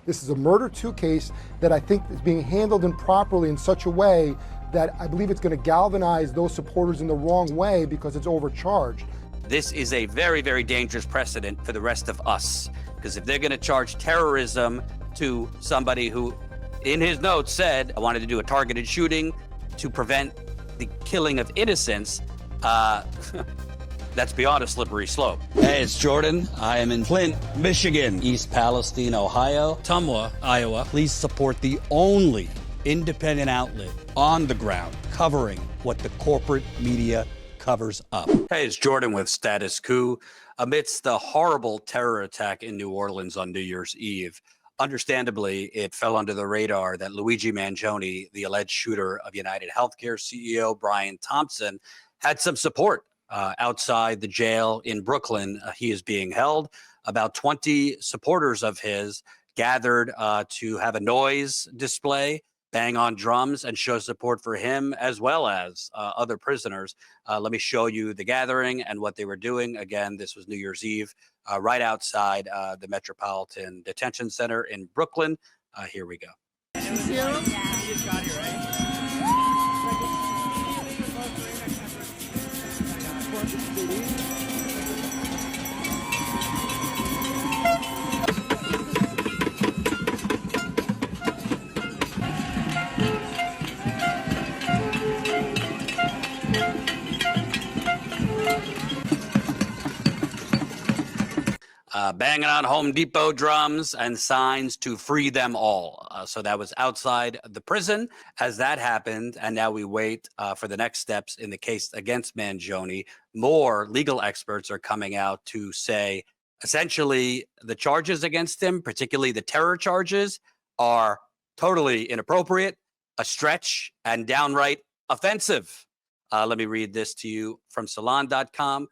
This is a murder 2 case that I think is being handled improperly in such a way that I believe it's going to galvanize those supporters in the wrong way because it's overcharged. This is a very, very dangerous precedent for the rest of us, because if they're going to charge terrorism to somebody who, in his notes, said, I wanted to do a targeted shooting to prevent the killing of innocents, that's beyond a slippery slope. Hey, it's Jordan. I am in Flint, Michigan, East Palestine, Ohio, Tumwa, Iowa. Please support the only independent outlet on the ground covering what the corporate media covers up. Hey, it's Jordan with Status Coup. Amidst the horrible terror attack in New Orleans on New Year's Eve, understandably, it fell under the radar that Luigi Mangione, the alleged shooter of UnitedHealthcare CEO Brian Thompson, had some support outside the jail in Brooklyn. He is being held. About 20 supporters of his gathered to have a noise display, bang on drums, and show support for him as well as other prisoners. Let me show you the gathering and what they were doing. Again, this was New Year's Eve right outside the Metropolitan Detention Center in Brooklyn. Here we go. Banging on Home Depot drums and signs to free them all. So that was outside the prison as that happened. And now we wait for the next steps in the case against Mangione. More legal experts are coming out to say, essentially, the charges against him, particularly the terror charges, are totally inappropriate, a stretch, and downright offensive. Let me read this to you from Salon.com.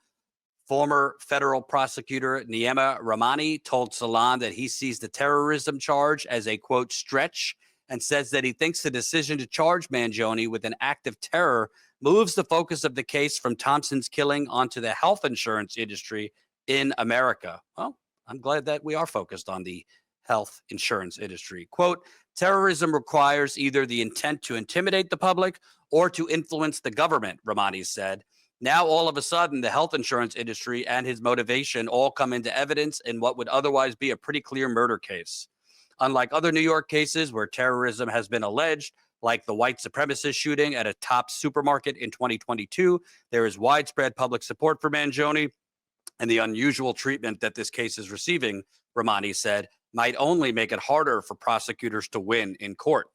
Former federal prosecutor Neema Rahmani told Salon that he sees the terrorism charge as a, quote, stretch, and says that he thinks the decision to charge Mangione with an act of terror moves the focus of the case from Thompson's killing onto the health insurance industry in America. Well, I'm glad that we are focused on the health insurance industry. Quote, terrorism requires either the intent to intimidate the public or to influence the government, Rahmani said. Now, all of a sudden, the health insurance industry and his motivation all come into evidence in what would otherwise be a pretty clear murder case. Unlike other New York cases where terrorism has been alleged, like the white supremacist shooting at a top supermarket in 2022, there is widespread public support for Mangione, and the unusual treatment that this case is receiving, Rahmani said, might only make it harder for prosecutors to win in court.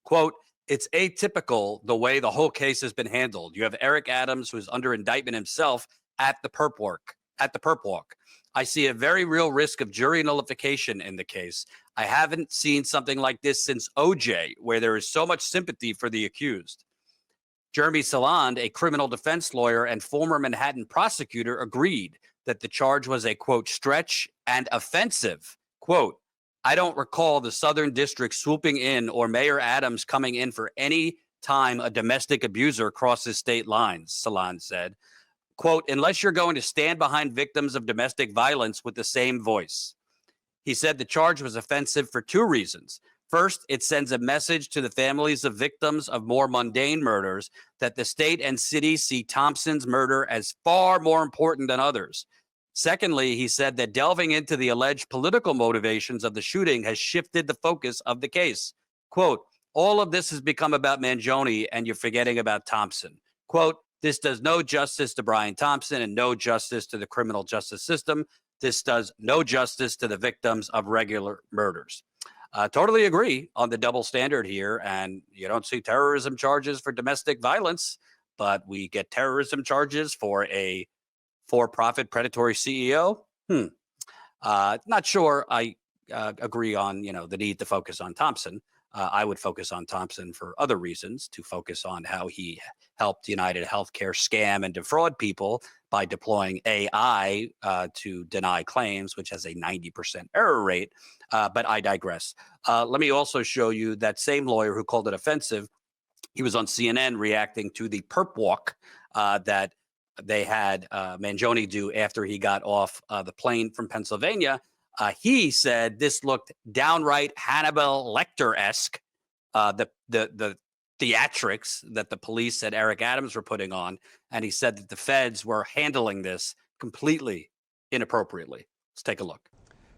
Quote, it's atypical the way the whole case has been handled. You have Eric Adams, who is under indictment himself at the perp walk. I see a very real risk of jury nullification in the case. I haven't seen something like this since OJ, where there is so much sympathy for the accused. Jeremy Saland, a criminal defense lawyer and former Manhattan prosecutor, agreed that the charge was a, quote, stretch and offensive. Quote, I don't recall the Southern District swooping in or Mayor Adams coming in for any time a domestic abuser crosses state lines, Saland said. Quote, unless you're going to stand behind victims of domestic violence with the same voice. He said the charge was offensive for 2 reasons. First, it sends a message to the families of victims of more mundane murders that the state and city see Thompson's murder as far more important than others. Secondly, he said that delving into the alleged political motivations of the shooting has shifted the focus of the case. Quote, all of this has become about Mangione and you're forgetting about Thompson. Quote, this does no justice to Brian Thompson and no justice to the criminal justice system. This does no justice to the victims of regular murders. Totally agree on the double standard here. And you don't see terrorism charges for domestic violence, but we get terrorism charges for a for-profit predatory CEO. Not sure I agree on, the need to focus on Thompson. I would focus on Thompson for other reasons, to focus on how he helped UnitedHealthcare scam and defraud people by deploying AI to deny claims, which has a 90% error rate. But I digress. Let me also show you that same lawyer who called it offensive. He was on CNN reacting to the perp walk that they had Mangione do after he got off the plane from Pennsylvania. He said this looked downright Hannibal Lecter-esque, the theatrics that the police and Eric Adams were putting on. And he said that the feds were handling this completely inappropriately. Let's take a look.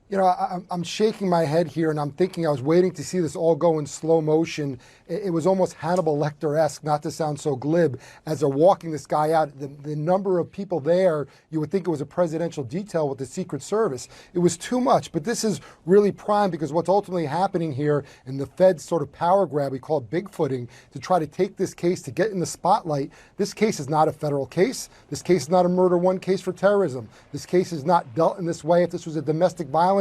You know, I'm shaking my head here, and I'm thinking I was waiting to see this all go in slow motion. It was almost Hannibal Lecter-esque, not to sound so glib, as they're walking this guy out. The number of people there, you would think it was a presidential detail with the Secret Service. It was too much, but this is really prime because what's ultimately happening here in the Fed's sort of power grab, we call it Bigfooting, to try to take this case, to get in the spotlight. This case is not a federal case. This case is not a murder one case for terrorism. This case is not dealt in this way if this was a domestic violence,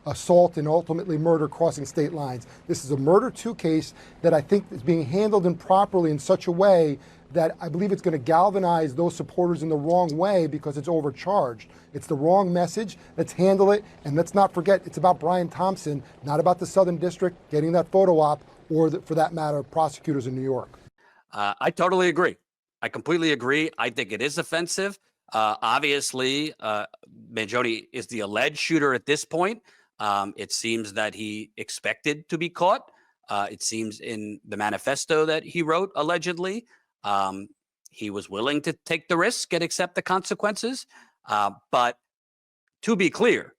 assault, and ultimately murder crossing state lines. This is a murder two case that I think is being handled improperly in such a way that I believe it's going to galvanize those supporters in the wrong way because it's overcharged. It's the wrong message. Let's handle it. And let's not forget, it's about Brian Thompson, not about the Southern District getting that photo op or, for that matter, prosecutors in New York. I totally agree. I completely agree. I think it is offensive. Obviously, Mangione is the alleged shooter at this point. It seems that he expected to be caught. It seems in the manifesto that he wrote, allegedly, he was willing to take the risk and accept the consequences. But to be clear,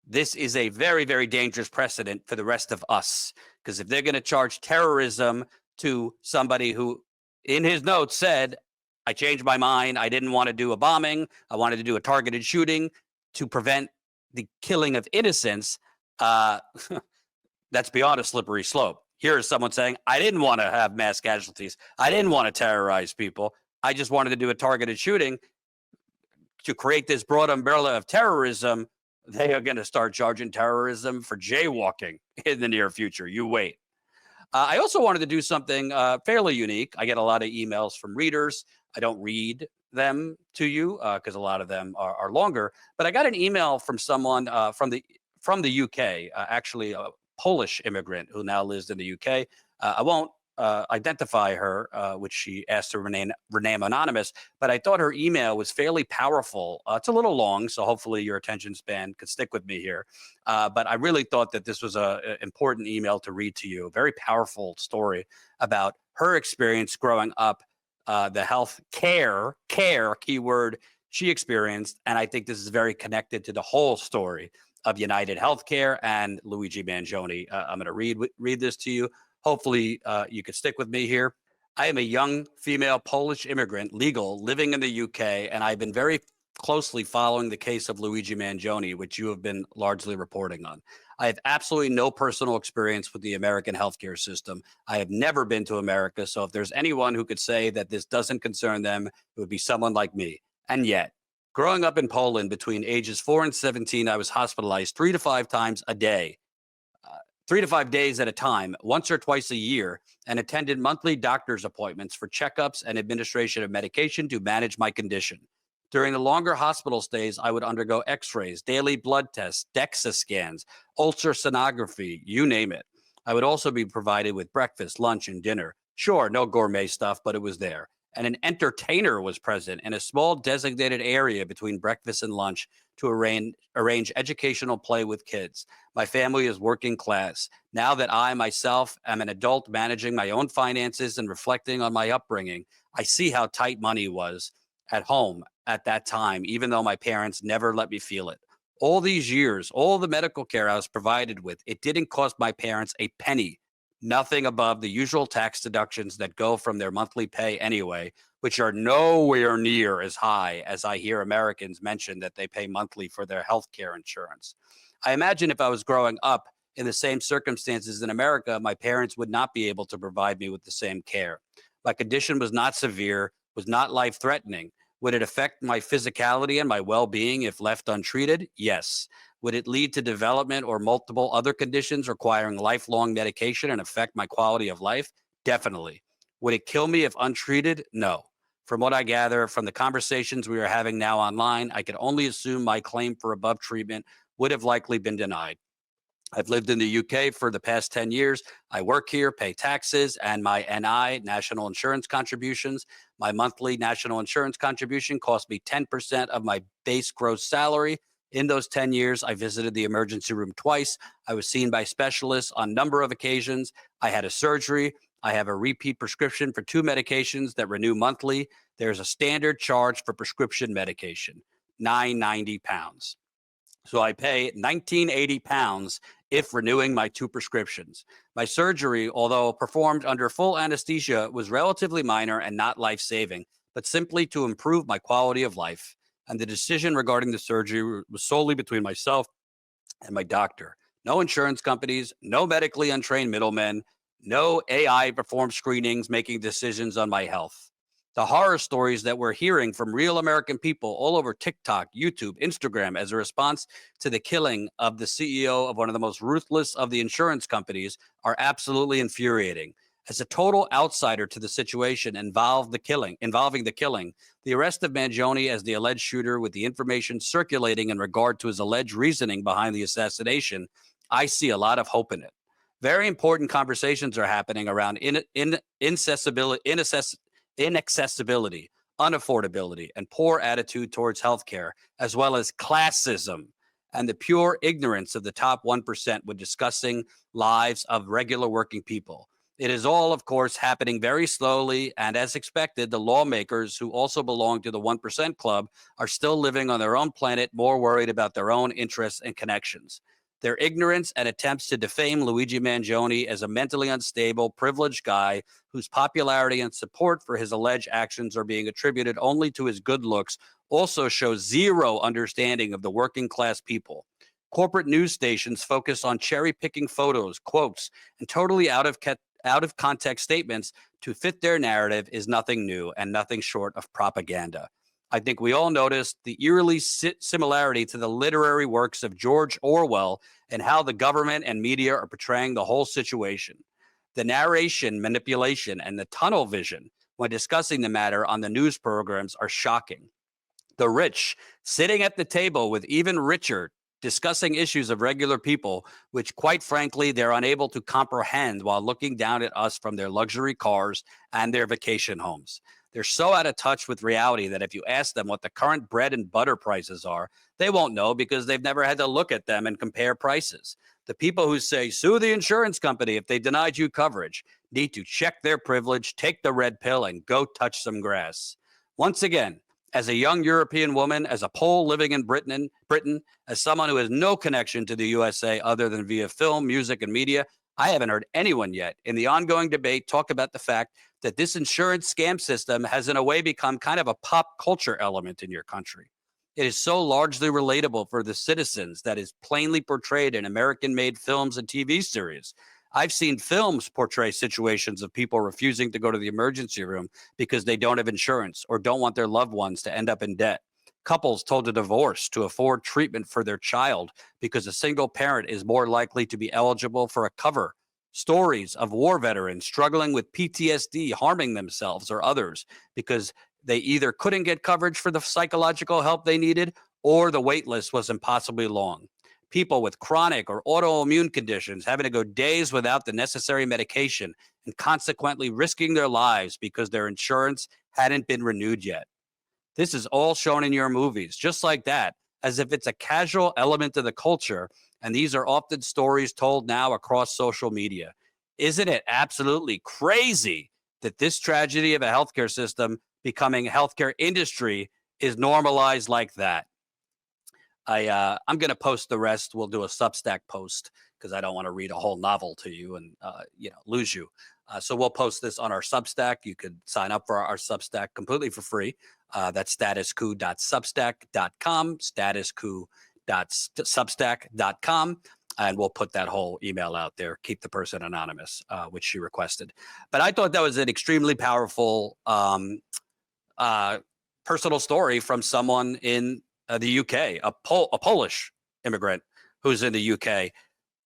this is a very, very dangerous precedent for the rest of us. Because if they're going to charge terrorism to somebody who, in his notes, said, I changed my mind. I didn't want to do a bombing. I wanted to do a targeted shooting to prevent the killing of innocents. That's beyond a slippery slope. Here is someone saying, I didn't want to have mass casualties. I didn't want to terrorize people. I just wanted to do a targeted shooting. To create this broad umbrella of terrorism, they are going to start charging terrorism for jaywalking in the near future. You wait. I also wanted to do something fairly unique. I get a lot of emails from readers. I don't read them to you because a lot of them are longer. But I got an email from someone from the UK, actually a Polish immigrant who now lives in the UK. I won't identify her, which she asked to remain anonymous. But I thought her email was fairly powerful. It's a little long, so hopefully your attention span could stick with me here. But I really thought that this was an important email to read to you. A very powerful story about her experience growing up, the health care keyword she experienced. And I think this is very connected to the whole story of UnitedHealthcare and Luigi Mangione. I'm going to read this to you. Hopefully, you could stick with me here. I am a young female Polish immigrant, legal, living in the UK, and I've been very closely following the case of Luigi Mangione, which you have been largely reporting on. I have absolutely no personal experience with the American healthcare system. I have never been to America, so if there's anyone who could say that this doesn't concern them, it would be someone like me. And yet, growing up in Poland between ages 4 and 17, I was hospitalized 3 to 5 times a day. 3 to 5 days at a time, once or twice a year, and attended monthly doctor's appointments for checkups and administration of medication to manage my condition. During the longer hospital stays, I would undergo x-rays, daily blood tests, DEXA scans, ultrasonography, you name it. I would also be provided with breakfast, lunch, and dinner. Sure, no gourmet stuff, but it was there. And an entertainer was present in a small designated area between breakfast and lunch to arrange educational play with kids. My family is working class. Now that I myself am an adult managing my own finances and reflecting on my upbringing, I see how tight money was at home at that time, even though my parents never let me feel it. All these years, all the medical care I was provided with, it didn't cost my parents a penny. Nothing above the usual tax deductions that go from their monthly pay anyway, which are nowhere near as high as I hear Americans mention that they pay monthly for their health care insurance. I imagine if I was growing up in the same circumstances in America, my parents would not be able to provide me with the same care. My condition was not severe, was not life-threatening. Would it affect my physicality and my well-being if left untreated? Yes. Would it lead to development or multiple other conditions requiring lifelong medication and affect my quality of life? Definitely. Would it kill me if untreated? No. From what I gather from the conversations we are having now online, I could only assume my claim for above treatment would have likely been denied. I've lived in the UK for the past 10 years. I work here, pay taxes, and my NI, national insurance contributions. My monthly national insurance contribution costs me 10% of my base gross salary. In those 10 years, I visited the emergency room twice. I was seen by specialists on a number of occasions. I had a surgery. I have a repeat prescription for 2 medications that renew monthly. There's a standard charge for prescription medication, £990. So I pay £1980 if renewing my 2 prescriptions. My surgery, although performed under full anesthesia, was relatively minor and not life-saving, but simply to improve my quality of life. And the decision regarding the surgery was solely between myself and my doctor. No insurance companies, no medically untrained middlemen, no AI performed screenings making decisions on my health. The horror stories that we're hearing from real American people all over TikTok, YouTube, Instagram as a response to the killing of the CEO of one of the most ruthless of the insurance companies are absolutely infuriating. As a total outsider to the situation involving the killing, the arrest of Mangione as the alleged shooter with the information circulating in regard to his alleged reasoning behind the assassination, I see a lot of hope in it. Very important conversations are happening around inaccessibility, unaffordability, and poor attitude towards healthcare, as well as classism and the pure ignorance of the top 1% when discussing lives of regular working people. It is all, of course, happening very slowly, and as expected, the lawmakers who also belong to the 1% club are still living on their own planet, more worried about their own interests and connections. Their ignorance and attempts to defame Luigi Mangione as a mentally unstable, privileged guy whose popularity and support for his alleged actions are being attributed only to his good looks also show zero understanding of the working class people. Corporate news stations focus on cherry-picking photos, quotes, and totally out of context statements to fit their narrative is nothing new and nothing short of propaganda. I think we all noticed the eerily similarity to the literary works of George Orwell and how the government and media are portraying the whole situation. The narration, manipulation, and the tunnel vision when discussing the matter on the news programs are shocking. The rich sitting at the table with even richer, discussing issues of regular people, which quite frankly, they're unable to comprehend while looking down at us from their luxury cars and their vacation homes. They're so out of touch with reality that if you ask them what the current bread and butter prices are, they won't know because they've never had to look at them and compare prices. The people who say, sue the insurance company if they denied you coverage, need to check their privilege, take the red pill, and go touch some grass. Once again, as a young European woman, as a Pole living in Britain, as someone who has no connection to the USA other than via film, music, and media, I haven't heard anyone yet in the ongoing debate talk about the fact that this insurance scam system has in a way become kind of a pop culture element in your country. It is so largely relatable for the citizens that is plainly portrayed in American-made films and TV series. I've seen films portray situations of people refusing to go to the emergency room because they don't have insurance or don't want their loved ones to end up in debt. Couples told to divorce to afford treatment for their child because a single parent is more likely to be eligible for a cover. Stories of war veterans struggling with PTSD, harming themselves or others because they either couldn't get coverage for the psychological help they needed or the wait list was impossibly long. People with chronic or autoimmune conditions having to go days without the necessary medication and consequently risking their lives because their insurance hadn't been renewed yet. This is all shown in your movies, just like that, as if it's a casual element of the culture, and these are often stories told now across social media. Isn't it absolutely crazy that this tragedy of a healthcare system becoming a healthcare industry is normalized like that? I'm going to post the rest. We'll do a Substack post because I don't want to read a whole novel to you and lose you. So we'll post this on our Substack. You could sign up for our Substack completely for free. That's statuscoup.substack.com, statuscoup.substack.com. And we'll put that whole email out there. Keep the person anonymous, which she requested. But I thought that was an extremely powerful personal story from someone in the UK, a Polish immigrant who's in the UK.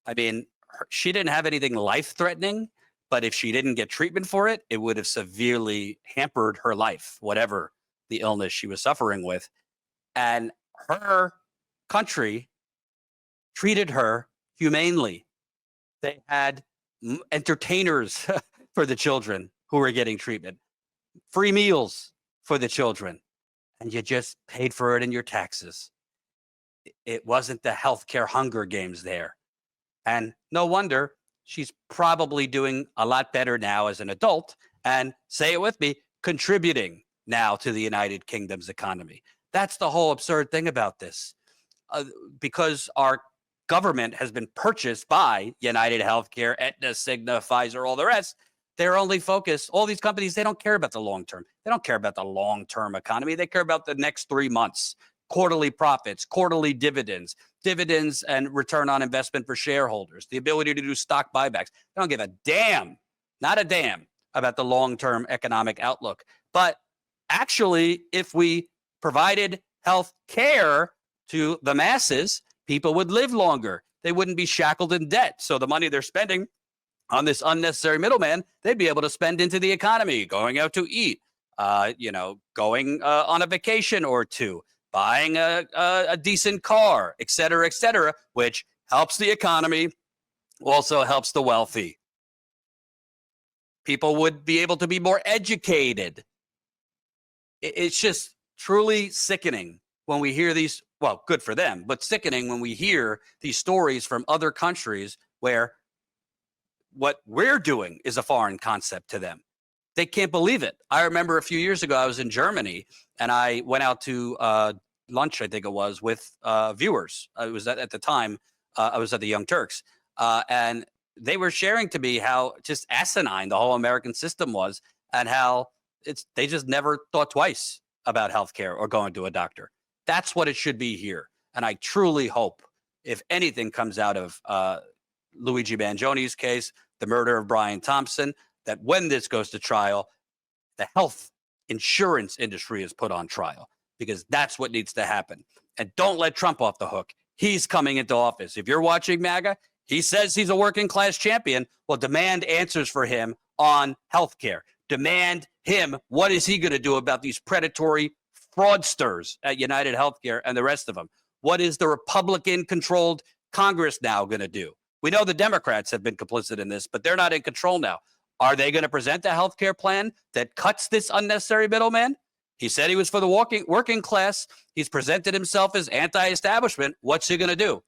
I mean, she didn't have anything life-threatening, but if she didn't get treatment for it, it would have severely hampered her life, whatever the illness she was suffering with. And her country treated her humanely. They had entertainers for the children who were getting treatment, free meals for the children, and you just paid for it in your taxes. It wasn't the healthcare Hunger Games there. And no wonder she's probably doing a lot better now as an adult. And say it with me, contributing now to the United Kingdom's economy. That's the whole absurd thing about this. Because our government has been purchased by United Healthcare, Aetna, Cigna, Pfizer, all the rest. They're only focused, all these companies, they don't care about the long term. They don't care about the long-term economy. They care about the next 3 months, quarterly profits, quarterly dividends, dividends and return on investment for shareholders, the ability to do stock buybacks. They don't give a damn, not a damn, about the long-term economic outlook. But actually, if we provided health care to the masses, people would live longer. They wouldn't be shackled in debt. So the money they're spending on this unnecessary middleman, they'd be able to spend into the economy, going out to eat, going on a vacation or two, buying a decent car, et cetera, which helps the economy, also helps the wealthy. People would be able to be more educated. It's just truly sickening when we hear these, well, good for them, but sickening when we hear these stories from other countries where what we're doing is a foreign concept to them. They can't believe it. I remember a few years ago, I was in Germany and I went out to lunch, I think it was, with viewers. It was at the time, I was at the Young Turks. And they were sharing to me how just asinine the whole American system was and how they just never thought twice about healthcare or going to a doctor. That's what it should be here. And I truly hope, if anything comes out of Luigi Mangione's case, the murder of Brian Thompson, that when this goes to trial, the health insurance industry is put on trial, because that's what needs to happen. And don't let Trump off the hook. He's coming into office. If you're watching MAGA, he says he's a working class champion. Well, demand answers for him on healthcare. Demand him. What is he going to do about these predatory fraudsters at United Healthcare and the rest of them? What is the Republican-controlled Congress now going to do? We know the Democrats have been complicit in this, but they're not in control now. Are they going to present a healthcare plan that cuts this unnecessary middleman? He said he was for the working class. He's presented himself as anti-establishment. What's he going to do?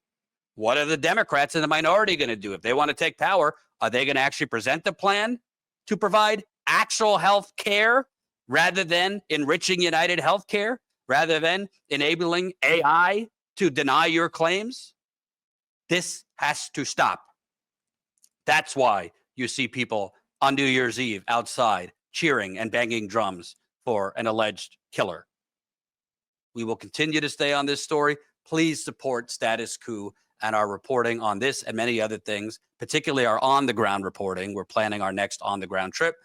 What are the Democrats in the minority going to do? If they want to take power, are they going to actually present the plan to provide actual health care rather than enriching United Healthcare, rather than enabling AI to deny your claims? This has to stop. That's why you see people on New Year's Eve outside cheering and banging drums for an alleged killer. We will continue to stay on this story. Please support Status Coup and our reporting on this and many other things, particularly our on-the-ground reporting. We're planning our next on-the-ground trip.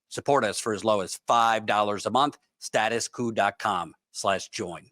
Support us for as low as $5 a month, statuscoup.com/join.